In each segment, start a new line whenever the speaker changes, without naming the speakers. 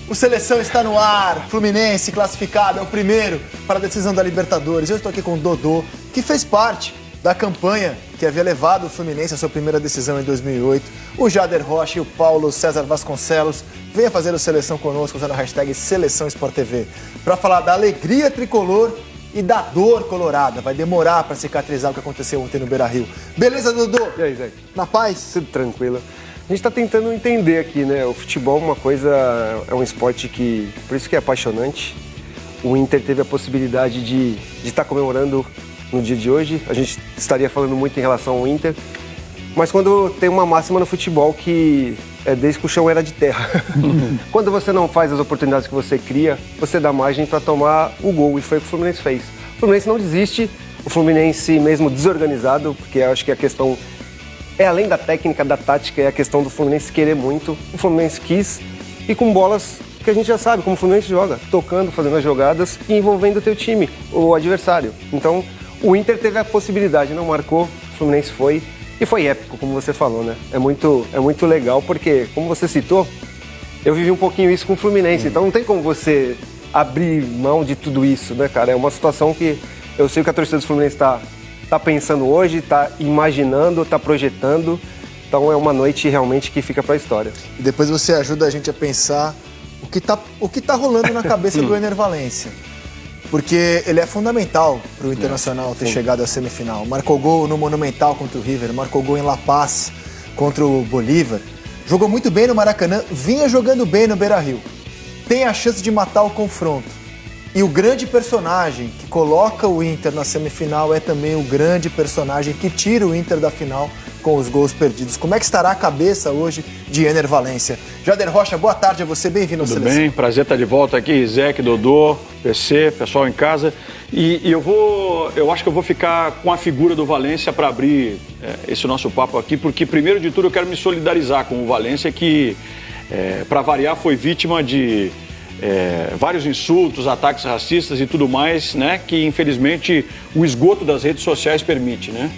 O Seleção está no ar, Fluminense classificado, é o primeiro para a decisão da Libertadores. Eu estou aqui com o Dodô, que fez parte da campanha que havia levado o Fluminense à sua primeira decisão em 2008. O Jader Rocha e o Paulo César Vasconcelos. Venha fazer o Seleção conosco usando a hashtag Seleção Sport TV para falar da alegria tricolor e da dor colorada. Vai demorar para cicatrizar o que aconteceu ontem no Beira-Rio. Beleza, Dodô?
E aí, Zé?
Na paz?
Tudo tranquilo. A gente está tentando entender aqui, né? O futebol é um esporte que, por isso que é apaixonante. O Inter teve a possibilidade de estar comemorando no dia de hoje. A gente estaria falando muito em relação ao Inter. Mas quando tem uma máxima no futebol que é desde que o chão era de terra. Quando você não faz as oportunidades que você cria, você dá margem para tomar o gol. E foi o que o Fluminense fez. O Fluminense não desiste. O Fluminense mesmo desorganizado, porque eu acho que a questão é além da técnica, da tática, é a questão do Fluminense querer muito. O Fluminense quis e com bolas que a gente já sabe como o Fluminense joga, tocando, fazendo as jogadas e envolvendo o teu time, o adversário. Então, o Inter teve a possibilidade, não marcou, o Fluminense foi e foi épico, como você falou, né? É muito legal porque, como você citou, eu vivi um pouquinho isso com o Fluminense, então não tem como você abrir mão de tudo isso, né, cara? É uma situação que eu sei que a torcida do Fluminense está pensando hoje, está imaginando, está projetando. Então é uma noite realmente que fica para a história.
E depois você ajuda a gente a pensar o que tá rolando na cabeça do Ener Valencia. Porque ele é fundamental para o Internacional ter chegado à semifinal. Marcou gol no Monumental contra o River, marcou gol em La Paz contra o Bolívar. Jogou muito bem no Maracanã, vinha jogando bem no Beira-Rio. Tem a chance de matar o confronto. E o grande personagem que coloca o Inter na semifinal é também o grande personagem que tira o Inter da final com os gols perdidos. Como é que estará a cabeça hoje de Ener Valencia? Jader Rocha, boa tarde a você, bem-vindo ao Seleção.
Tudo bem, prazer estar de volta aqui, Zé, Dodô, PC, pessoal em casa. E eu acho que eu vou ficar com a figura do Valencia para abrir esse nosso papo aqui, porque primeiro de tudo eu quero me solidarizar com o Valencia, que para variar foi vítima de vários insultos, ataques racistas e tudo mais, né, que infelizmente o esgoto das redes sociais permite, né?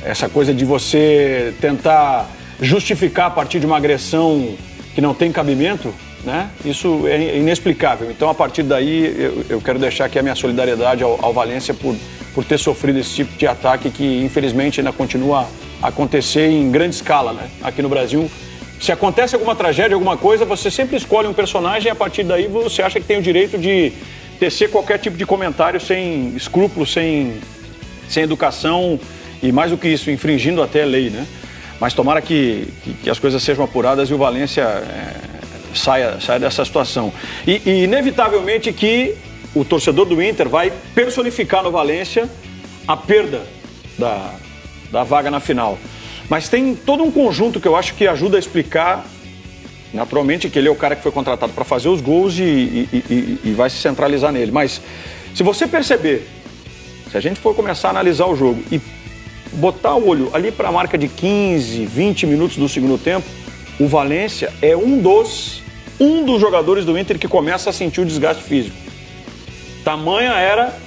Essa coisa de você tentar justificar a partir de uma agressão que não tem cabimento, né? Isso é inexplicável. Então, a partir daí, eu quero deixar aqui a minha solidariedade ao Valencia por ter sofrido esse tipo de ataque que, infelizmente, ainda continua a acontecer em grande escala, né? Aqui no Brasil. Se acontece alguma tragédia, alguma coisa, você sempre escolhe um personagem e a partir daí você acha que tem o direito de tecer qualquer tipo de comentário sem escrúpulos, sem educação e mais do que isso, infringindo até a lei, né? Mas tomara que as coisas sejam apuradas e o Valencia saia dessa situação. E inevitavelmente que o torcedor do Inter vai personificar no Valencia a perda da vaga na final. Mas tem todo um conjunto que eu acho que ajuda a explicar, naturalmente, que ele é o cara que foi contratado para fazer os gols e vai se centralizar nele. Mas se você perceber, se a gente for começar a analisar o jogo e botar o olho ali para a marca de 15, 20 minutos do segundo tempo, o Valencia é um dos jogadores do Inter que começa a sentir o desgaste físico. Tamanha era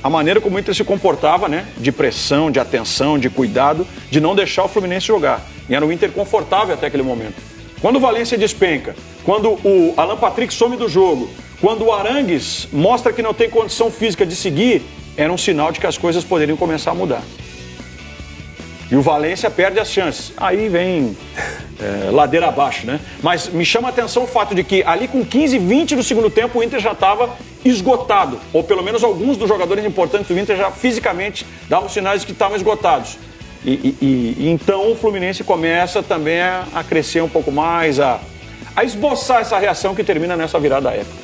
a maneira como o Inter se comportava, né? De pressão, de atenção, de cuidado, de não deixar o Fluminense jogar. E era um Inter confortável até aquele momento. Quando o Valencia despenca, quando o Alan Patrick some do jogo, quando o Arangues mostra que não tem condição física de seguir, era um sinal de que as coisas poderiam começar a mudar. E o Valencia perde as chances. Aí vem ladeira abaixo, né? Mas me chama a atenção o fato de que ali com 15, 20 do segundo tempo o Inter já estava esgotado. Ou pelo menos alguns dos jogadores importantes do Inter já fisicamente davam sinais de que estavam esgotados. E então o Fluminense começa também a crescer um pouco mais, a esboçar essa reação que termina nessa virada época.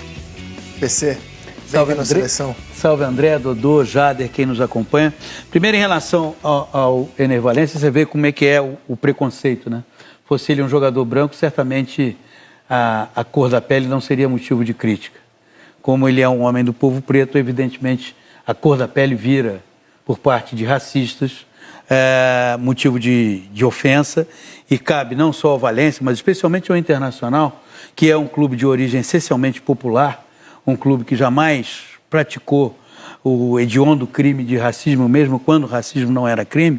PC, salve na Seleção.
Salve André, Dodô, Jader, quem nos acompanha. Primeiro, em relação ao Ener Valencia, você vê como é que é o preconceito, né? Fosse ele um jogador branco, certamente a cor da pele não seria motivo de crítica. Como ele é um homem do povo preto, evidentemente a cor da pele vira, por parte de racistas, motivo de ofensa, e cabe não só ao Valencia, mas especialmente ao Internacional, que é um clube de origem essencialmente popular, um clube que jamais praticou o hediondo crime de racismo, mesmo quando o racismo não era crime,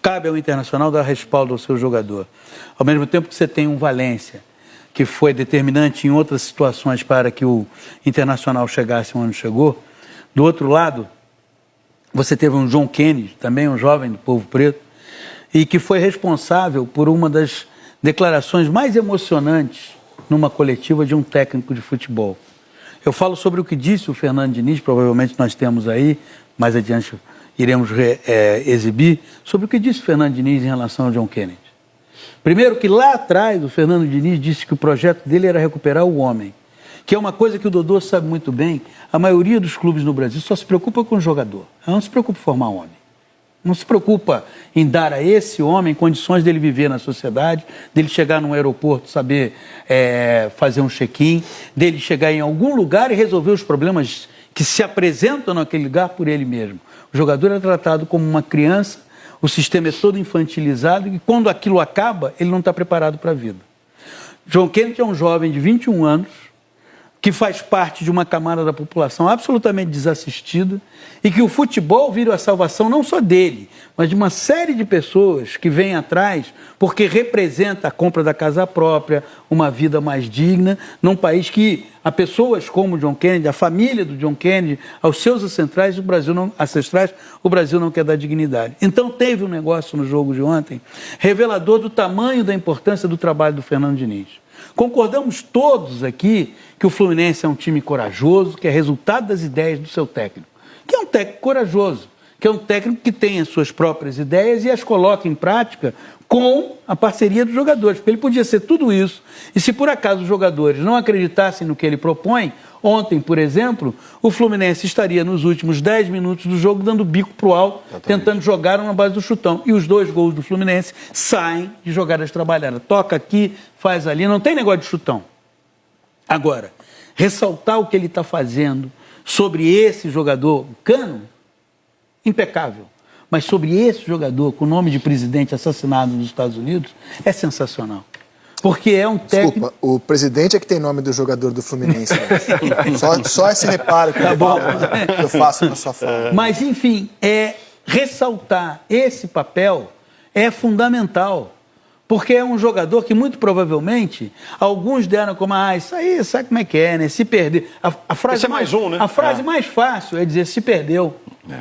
cabe ao Internacional dar respaldo ao seu jogador. Ao mesmo tempo que você tem um Valencia que foi determinante em outras situações para que o Internacional chegasse onde chegou. Do outro lado, você teve um John Kennedy, também um jovem do povo preto, e que foi responsável por uma das declarações mais emocionantes numa coletiva de um técnico de futebol. Eu falo sobre o que disse o Fernando Diniz, provavelmente nós temos aí, mais adiante iremos exibir, sobre o que disse o Fernando Diniz em relação ao John Kennedy. Primeiro que lá atrás o Fernando Diniz disse que o projeto dele era recuperar o homem, que é uma coisa que o Dodô sabe muito bem. A maioria dos clubes no Brasil só se preocupa com o jogador, não se preocupa em formar homem. Não se preocupa em dar a esse homem condições dele viver na sociedade, dele chegar num aeroporto, saber fazer um check-in, dele chegar em algum lugar e resolver os problemas que se apresentam naquele lugar por ele mesmo. O jogador é tratado como uma criança, o sistema é todo infantilizado e quando aquilo acaba, ele não está preparado para a vida. John Kennedy é um jovem de 21 anos, que faz parte de uma camada da população absolutamente desassistida e que o futebol vira a salvação não só dele, mas de uma série de pessoas que vêm atrás porque representa a compra da casa própria, uma vida mais digna, num país que há pessoas como John Kennedy, a família do John Kennedy, aos seus ancestrais, o Brasil não quer dar dignidade. Então teve um negócio no jogo de ontem revelador do tamanho da importância do trabalho do Fernando Diniz. Concordamos todos aqui que o Fluminense é um time corajoso, que é resultado das ideias do seu técnico. Que é um técnico corajoso, que é um técnico que tem as suas próprias ideias e as coloca em prática com a parceria dos jogadores. Porque ele podia ser tudo isso. E se por acaso os jogadores não acreditassem no que ele propõe, ontem, por exemplo, o Fluminense estaria nos últimos 10 minutos do jogo dando bico pro alto, tentando jogar na base do chutão. E os 2 gols do Fluminense saem de jogadas trabalhadas. Toca aqui, faz ali, não tem negócio de chutão. Agora, ressaltar o que ele está fazendo sobre esse jogador, Cano, impecável. Mas sobre esse jogador, com o nome de presidente assassinado nos Estados Unidos, é sensacional. Porque é um técnico...
Desculpa, o presidente é que tem nome do jogador do Fluminense. Né? só esse reparo que eu faço na sua fala.
Mas, enfim, ressaltar esse papel é fundamental. Porque é um jogador que, muito provavelmente, alguns deram como, isso aí, sabe como é que é, né? Se perder. A frase
esse é mais um, né?
A frase mais fácil é dizer se perdeu.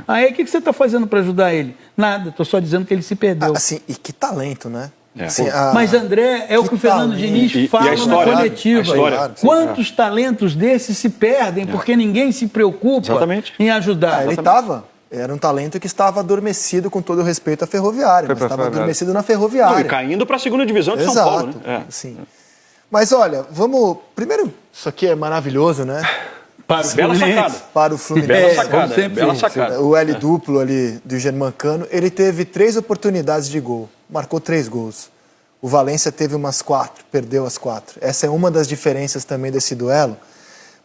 Aí, o que você está fazendo para ajudar ele? Nada, estou só dizendo que ele se perdeu.
Assim, e que talento, né?
Assim, mas, André, é o que o Fernando Diniz fala na coletiva. Quantos talentos desses se perdem porque ninguém se preocupa em ajudar?
Ele era um talento que estava adormecido, com todo o respeito à Ferroviária. Mas estava adormecido na Ferroviária.
E caindo para a segunda divisão de São Paulo. Né?
Sim. Mas olha, vamos... Primeiro, isso aqui é maravilhoso, né?
Para o Fluminense.
Para o Fluminense.
Bela sacada.
O L duplo ali do Germancano, ele teve 3 oportunidades de gol. Marcou 3 gols. O Valência teve umas 4, perdeu as 4. Essa é uma das diferenças também desse duelo.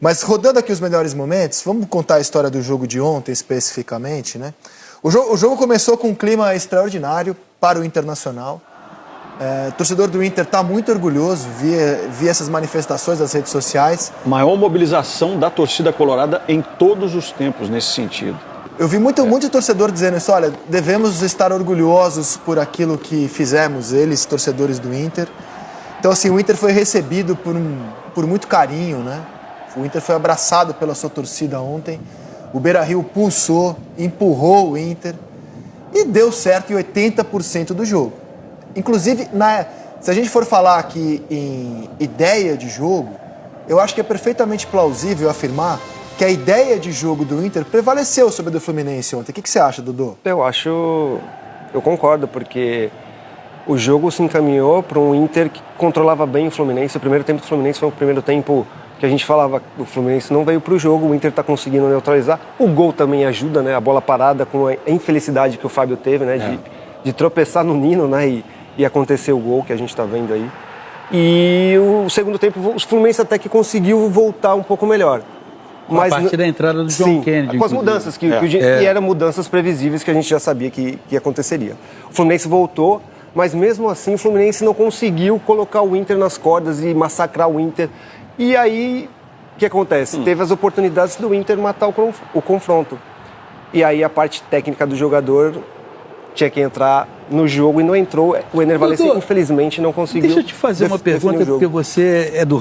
Mas rodando aqui os melhores momentos, vamos contar a história do jogo de ontem especificamente, né? O jogo começou com um clima extraordinário para o Internacional. O torcedor do Inter está muito orgulhoso, vi essas manifestações das redes sociais.
Maior mobilização da torcida colorada em todos os tempos nesse sentido.
Eu vi muito torcedor dizendo isso, olha, devemos estar orgulhosos por aquilo que fizemos, eles, torcedores do Inter. Então, assim, o Inter foi recebido por muito carinho, né? O Inter foi abraçado pela sua torcida ontem. O Beira-Rio pulsou, empurrou o Inter e deu certo em 80% do jogo. Inclusive, se a gente for falar aqui em ideia de jogo, eu acho que é perfeitamente plausível afirmar que a ideia de jogo do Inter prevaleceu sobre a do Fluminense ontem. O que você acha, Dodô?
Eu concordo, porque o jogo se encaminhou para um Inter que controlava bem o Fluminense. O primeiro tempo do Fluminense foi o primeiro tempo que a gente falava, o Fluminense não veio para o jogo, o Inter está conseguindo neutralizar. O gol também ajuda, né? A bola parada com a infelicidade que o Fábio teve, né? De tropeçar no Nino, né? E acontecer o gol que a gente está vendo aí. E o segundo tempo, o Fluminense até que conseguiu voltar um pouco melhor.
Mas a partir da entrada do John Kennedy.
Com as mudanças, e eram mudanças previsíveis que a gente já sabia que aconteceria. O Fluminense voltou, mas mesmo assim o Fluminense não conseguiu colocar o Inter nas cordas e massacrar o Inter. E aí, o que acontece? Teve as oportunidades do Inter matar o confronto. E aí a parte técnica do jogador tinha que entrar no jogo e não entrou. O Ener Valencia,
Doutor,
infelizmente, não conseguiu.
Deixa eu te fazer uma
definir o
pergunta,
jogo.
porque você é do